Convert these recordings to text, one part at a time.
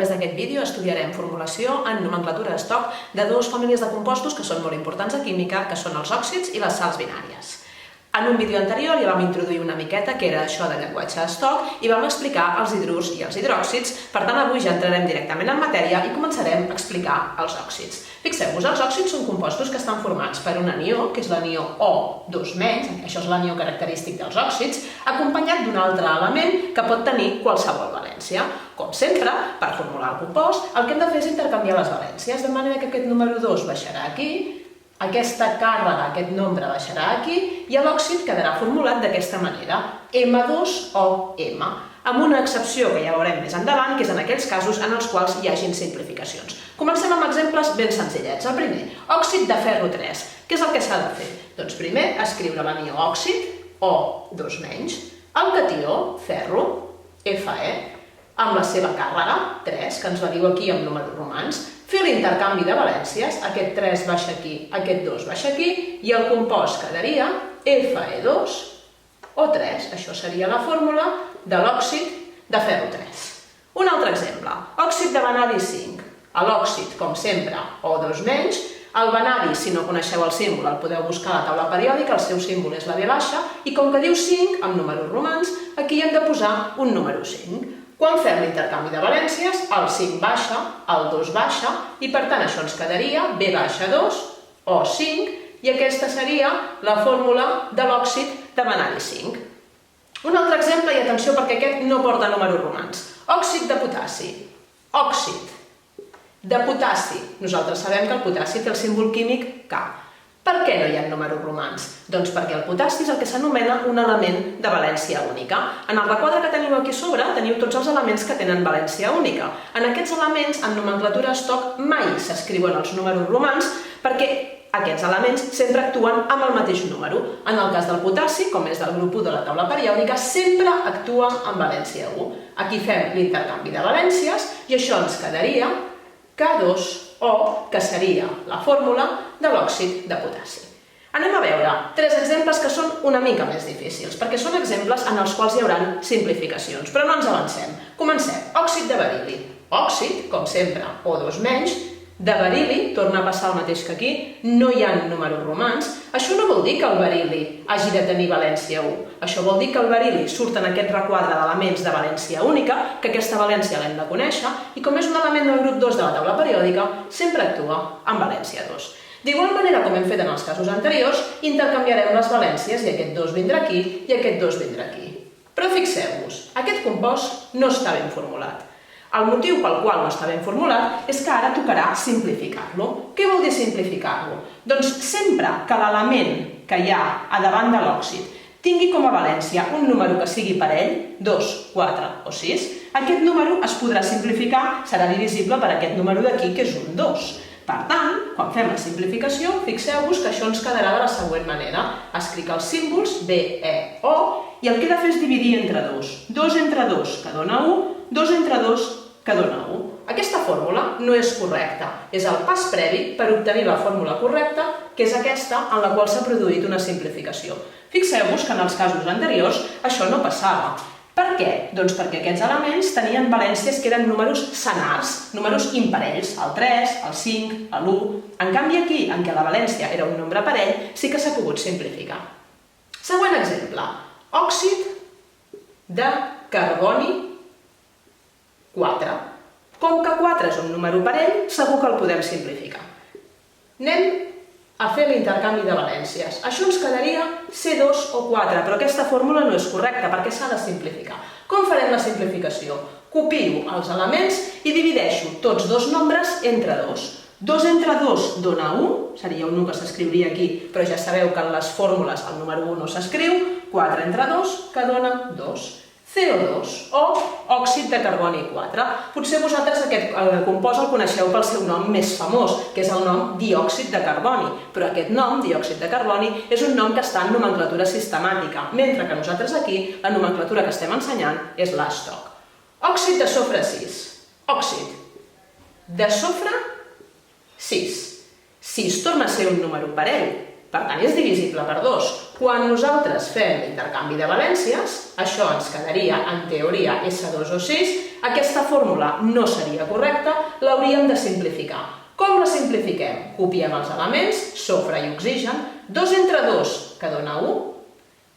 través d'aquest vídeo estudiarem formulació en nomenclatura d'estoc de dues famílies de compostos que són molt importants a química, que són els òxids i les sals binàries. En un vídeo anterior ja vam introduir una miqueta què era això del llenguatge d'estoc i vam explicar els hidrurs i els hidròxids. Per tant, avui ja entrarem directament en matèria i començarem a explicar els òxids. Fixeu-vos, els òxids són compostos que estan formats per un anió, que és l'anió O2-, això és l'anió característic dels òxids, acompanyat d'un altre element que pot tenir qualsevol valència. Com sempre, per formular el compost, el que hem de fer és intercanviar les valències, de manera que aquest número 2 baixarà aquí, aquesta càrrega, aquest nombre baixarà aquí i l'òxid quedarà formulat d'aquesta manera, M2OM, amb una excepció que ja veurem més endavant, que és en aquells casos en els quals hi hagin simplificacions. Comencem amb exemples ben senzillets. El primer, òxid de ferro 3. Què és el que s'ha de fer? Doncs primer, escriure l'anió òxid, O2-, el catió, ferro, Fe, amb la seva càrrega, 3, que ens la diu aquí amb números romans, fer l'intercanvi de valències, aquest 3 baixa aquí, aquest 2 baixa aquí, i el compost quedaria Fe2O3. Això seria la fórmula de l'òxid de ferro 3. Un altre exemple, òxid de vanadi 5. L'òxid, com sempre, O2-, el vanadi, si no coneixeu el símbol, el podeu buscar a la taula periòdica, el seu símbol és la V baixa, i com que diu 5, amb números romans, aquí hem de posar un número 5. Quan fem l'intercanvi de valències, el 5 baixa, el 2 baixa, i per tant això ens quedaria V baixa 2, O5, i aquesta seria la fórmula de l'òxid de vanadi 5. Un altre exemple, i atenció perquè aquest no porta números romans, òxid de potassi. Òxid de potassi. Nosaltres sabem que el potassi té el símbol químic K. Per què no hi ha números romans? Doncs perquè el potassi és el que s'anomena un element de valència única. En el requadre que teniu aquí a sobre teniu tots els elements que tenen valència única. En aquests elements, en nomenclatura d'estoc, mai s'escriuen els números romans perquè aquests elements sempre actuen amb el mateix número. En el cas del potassi, com és del grup 1 de la taula periòdica, sempre actua amb valència 1. Aquí fem l'intercanvi de valències i això ens quedaria K2O, que seria la fórmula de l'òxid de potassi. Anem a veure 3 exemples que són una mica més difícils, perquè són exemples en els quals hi haurà simplificacions, però no ens avancem. Comencem. Òxid de beril·li. Òxid, com sempre, O2-, de beril·li, torna a passar el mateix que aquí, no hi ha números romans. Això no vol dir que el beril·li hagi de tenir valència 1. Això vol dir que el beril·li surt en aquest requadre d'elements de valència única, que aquesta valència l'hem de conèixer, i com és un element del grup 2 de la taula periòdica, sempre actua amb valència 2. D'igual manera, com hem fet en els casos anteriors, intercanviarem les valències i aquest 2 vindrà aquí i aquest 2 vindrà aquí. Però fixeu-vos, aquest compost no està ben formulat. El motiu pel qual no està ben formulat és que ara tocarà simplificar-lo. Què vol dir simplificar-lo? Doncs sempre que l'element que hi ha a davant de l'òxid tingui com a valència un número que sigui parell, 2, 4 o 6, aquest número es podrà simplificar, serà divisible per aquest número d'aquí, que és un 2. Per tant, quan fem la simplificació, fixeu-vos que això ens quedarà de la següent manera. Escric els símbols B, E, O, i el que he de fer és dividir entre 2. 2 entre 2, que dona 1, 2 entre 2, que dona 1. Aquesta fórmula no és correcta. És el pas previ per obtenir la fórmula correcta, que és aquesta en la qual s'ha produït una simplificació. Fixeu-vos que en els casos anteriors això no passava. Per què? Doncs perquè aquests elements tenien valències que eren números senars, números imparells, el 3, el 5, l'1. En canvi aquí, en què la valència era un nombre parell, sí que s'ha pogut simplificar. Següent exemple. Òxid de carboni 4. Com que 4 és un número parell, segur que el podem simplificar. Anem a fer l'intercanvi de valències. Això ens quedaria C2O4, però aquesta fórmula no és correcta perquè s'ha de simplificar. Com farem la simplificació? Copio els elements i divideixo tots dos nombres entre 2. 2 entre 2 dona 1, seria un 1 que s'escriuria aquí, però ja sabeu que en les fórmules el número 1 no s'escriu. 4 entre 2, que dona 2. CO2, o òxid de carboni 4. Potser vosaltres aquest compost el coneixeu pel seu nom més famós, que és el nom diòxid de carboni, però aquest nom, diòxid de carboni, és un nom que està en nomenclatura sistemàtica, mentre que nosaltres aquí, la nomenclatura que estem ensenyant és l'estoc. Òxid de sofre 6. Òxid de sofre 6. 6 torna a ser un número parell. per tant és divisible per 2. Quan nosaltres fem l'intercanvi de valències, això ens quedaria, en teoria, S2 o 6, aquesta fórmula no seria correcta, l'hauríem de simplificar. Com la simplifiquem? Copiem els elements, sofre i oxigen, 2 entre 2, que dona 1,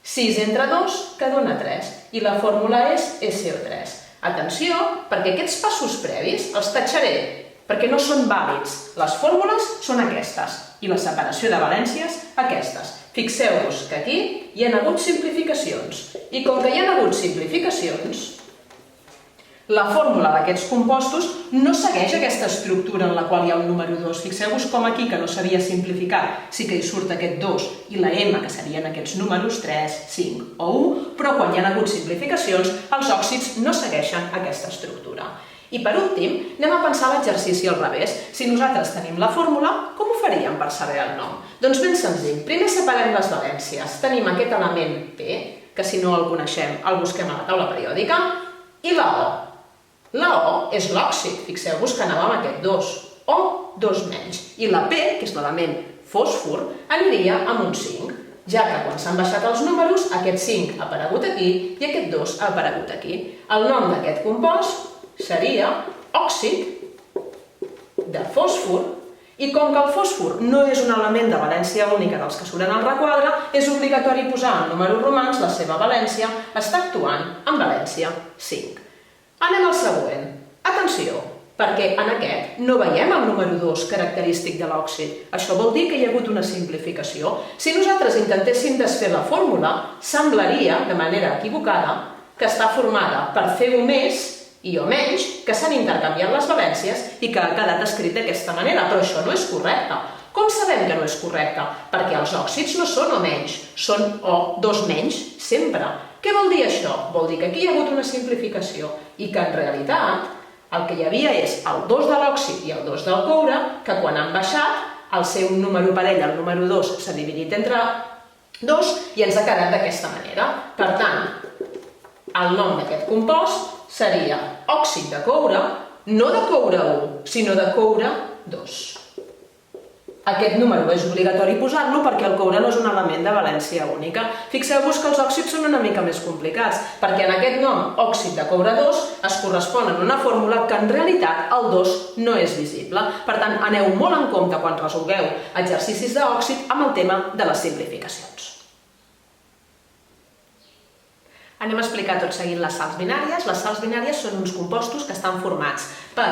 6 entre 2, que dona 3, i la fórmula és SO3. Atenció, perquè aquests passos previs els tatxaré, perquè no són vàlids. Les fórmules són aquestes, i la separació de valències, aquestes. Fixeu-vos que aquí hi ha hagut simplificacions, i com que hi ha hagut simplificacions, la fórmula d'aquests compostos no segueix aquesta estructura en la qual hi ha un número 2. Fixeu-vos com aquí, que no s'havia simplificat, sí que hi surt aquest 2 i la M, que serien aquests números 3, 5 o 1, però quan hi ha hagut simplificacions, els òxids no segueixen aquesta estructura. I per últim, anem a pensar l'exercici al revés. Si nosaltres tenim la fórmula, com ho faríem per saber el nom? Doncs ben senzill. Primer separem les valències. Tenim aquest element P, que si no el coneixem, el busquem a la taula periòdica, i la O. La O és l'òxid, fixeu-vos que anava amb aquest 2, O 2 menys, i la P, que és l'element fòsfor, aniria amb un 5, ja que quan s'han baixat els números, aquest 5 ha aparegut aquí i aquest 2 ha aparegut aquí. El nom d'aquest compost seria òxid de fòsfor, i com que el fòsfor no és un element de valència única dels que surten al requadre, és obligatori posar en números romans la seva valència, està actuant en valència 5. Anem al següent. Atenció, perquè en aquest no veiem el número 2 característic de l'òxid. Això vol dir que hi ha hagut una simplificació. Si nosaltres intentéssim desfer la fórmula, semblaria, de manera equivocada, que està formada per CO més i O menys, que s'han intercanviat les valències i que ha quedat escrit d'aquesta manera, però això no és correcte. Com sabem que no és correcte? Perquè els òxids no són O menys, són O2 menys sempre. Què vol dir això? Vol dir que aquí hi ha hagut una simplificació i que en realitat el que hi havia és el 2 de l'òxid i el 2 del coure, que quan han baixat el seu número parell, el número 2, s'ha dividit entre 2 i ens ha quedat d'aquesta manera. Per tant, el nom d'aquest compost seria òxid de coure, no de coure 1, sinó de coure 2. Aquest número és obligatori posar-lo perquè el coure no és un element de valència única. Fixeu-vos que els òxids són una mica més complicats, perquè en aquest nom, òxid de coure 2, es correspon a una fórmula que en realitat el 2 no és visible. Per tant, aneu molt en compte quan resolgueu exercicis d'òxid amb el tema de les simplificacions. Anem a explicar tot seguint les sals binàries. Les sals binàries són uns compostos que estan formats per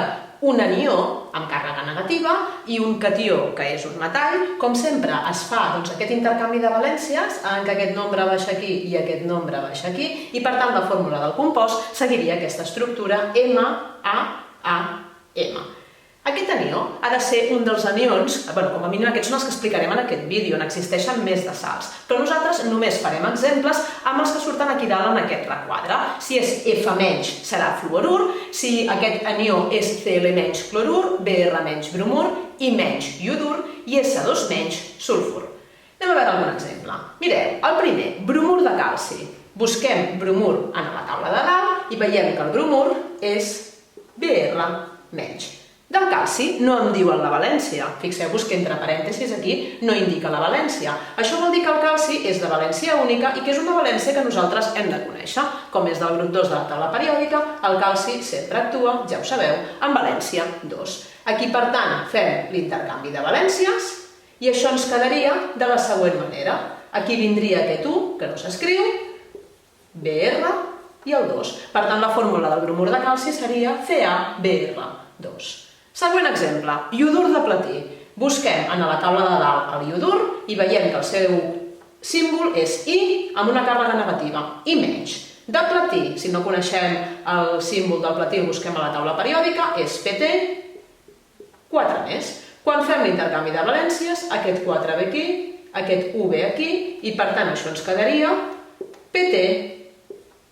un anió amb càrrega negativa i un catió, que és un metall. Com sempre, es fa aquest intercanvi de valències en què aquest nombre baixa aquí i aquest nombre baixa aquí, i per tant la fórmula del compost seguiria aquesta estructura MAAM. Aquest anió ha de ser un dels anions, com a mínim aquests són els que explicarem en aquest vídeo, n'existeixen més de sals, però nosaltres només farem exemples amb els que surten aquí dalt en aquest requadre. Si és F- serà fluorur, si aquest anió és Cl- clorur, Br- bromur, I- iodur i S2- sulfur. Anem a veure algun exemple. Mireu, el primer, bromur de calci. Busquem bromur en la taula de dalt i veiem que el bromur és Br-. Del calci no em diuen la valència. Fixeu-vos que entre parèntesis aquí no indica la valència. Això vol dir que el calci és de valència única i que és una valència que nosaltres hem de conèixer. Com és del grup 2 de la taula periòdica, el calci sempre actua, ja ho sabeu, en valència 2. Aquí, per tant, fem l'intercanvi de valències i això ens quedaria de la següent manera. Aquí vindria aquest 1, que no s'escriu, Br i el 2. Per tant, la fórmula del bromur de calci seria CaBr2. Següent exemple, iodur de platí. Busquem en la taula de dalt el iodur i veiem que el seu símbol és I amb una càrrega negativa, I-. De platí, si no coneixem el símbol del platí el busquem a la taula periòdica, és Pt, 4+. Quan fem l'intercanvi de valències, aquest 4 ve aquí, aquest 1 ve aquí, i per tant això ens quedaria Pt,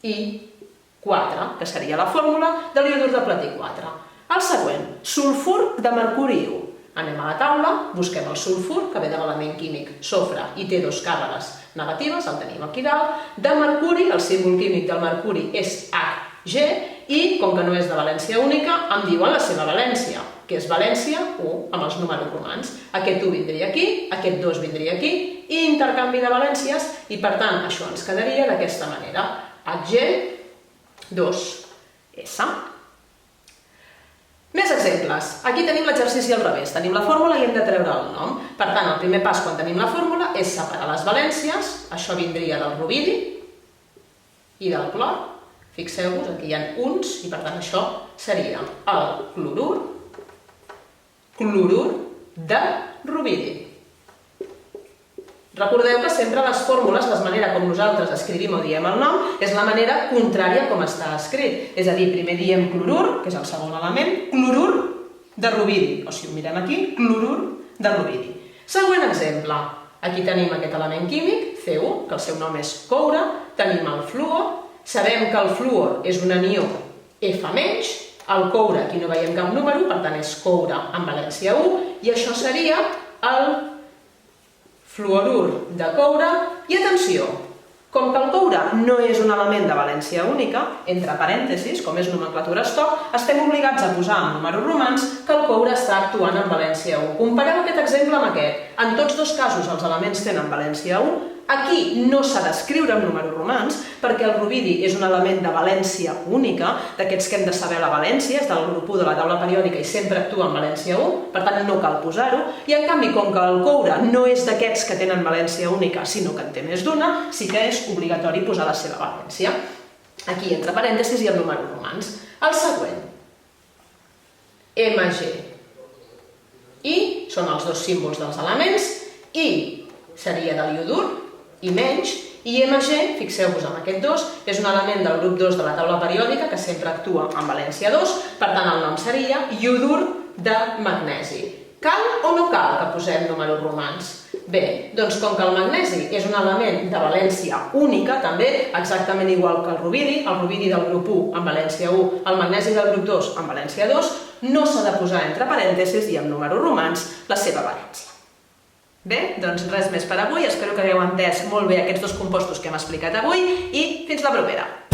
I4, que seria la fórmula de l'iodur de platí 4. El següent, sulfur de mercuri 1. Anem a la taula, busquem el sulfur, que ve de l'element químic sofre i té dues càrregues negatives, el tenim aquí dalt. De mercuri, el símbol químic del mercuri és Hg, i com que no és de valència única, em diuen la seva valència. que és valència 1 amb els números romans. Aquest 1 vindria aquí, aquest 2 vindria aquí, i intercanvi de valències, i per tant això ens quedaria d'aquesta manera. Hg2S. Més exemples. Aquí tenim l'exercici al revés. Tenim la fórmula i hem de treure el nom. Per tant, el primer pas quan tenim la fórmula és separar les valències. Això vindria del rubidi i del clor. Fixeu-vos, aquí hi ha uns, i per tant això seria el clorur de rubidi. Recordeu que sempre les fórmules, la manera com nosaltres escrivim o diem el nom, és la manera contrària com està escrit. És a dir, primer diem clorur, que és el segon element, clorur de rubidi. O si ho mirem aquí, clorur de rubidi. Següent exemple. Aquí tenim aquest element químic, Cu, que el seu nom és coure, tenim el fluor, sabem que el fluor és un anió F-, el coure aquí no veiem cap número, per tant és coure amb valència 1, i això seria el fluorur de coure, i atenció, com que el coure no és un element de valència única, entre parèntesis, com és nomenclatura estoc, estem obligats a posar en números romans que el coure està actuant en valència 1. Compareu aquest exemple amb aquest. En tots dos casos els elements tenen valència 1. Aquí no s'ha d'escriure en números romans perquè el rubidi és un element de valència única, d'aquests que hem de saber la valència, és del grup 1 de la taula periòdica i sempre actua en valència 1, per tant no cal posar-ho, i en canvi com que el coure no és d'aquests que tenen valència única, sinó que en té més d'una, sí que és obligatori posar la seva valència. Aquí entre parèntesis hi ha números romans. El següent, Mg. I són els dos símbols dels elements, I seria de l'iodur, i menys, i Mg, fixeu-vos en aquest 2, és un element del grup 2 de la taula periòdica que sempre actua en valència 2, per tant el nom seria iodur de magnesi. Cal o no cal que posem números romans? Bé, doncs com que el magnesi és un element de valència única, també, exactament igual que el rubidi del grup 1 amb valència 1, el magnesi del grup 2 amb valència 2, no s'ha de posar entre parèntesis i amb números romans la seva valència. Bé, doncs res més per avui, espero que hagueu entès molt bé aquests dos compostos que hem explicat avui i fins la propera!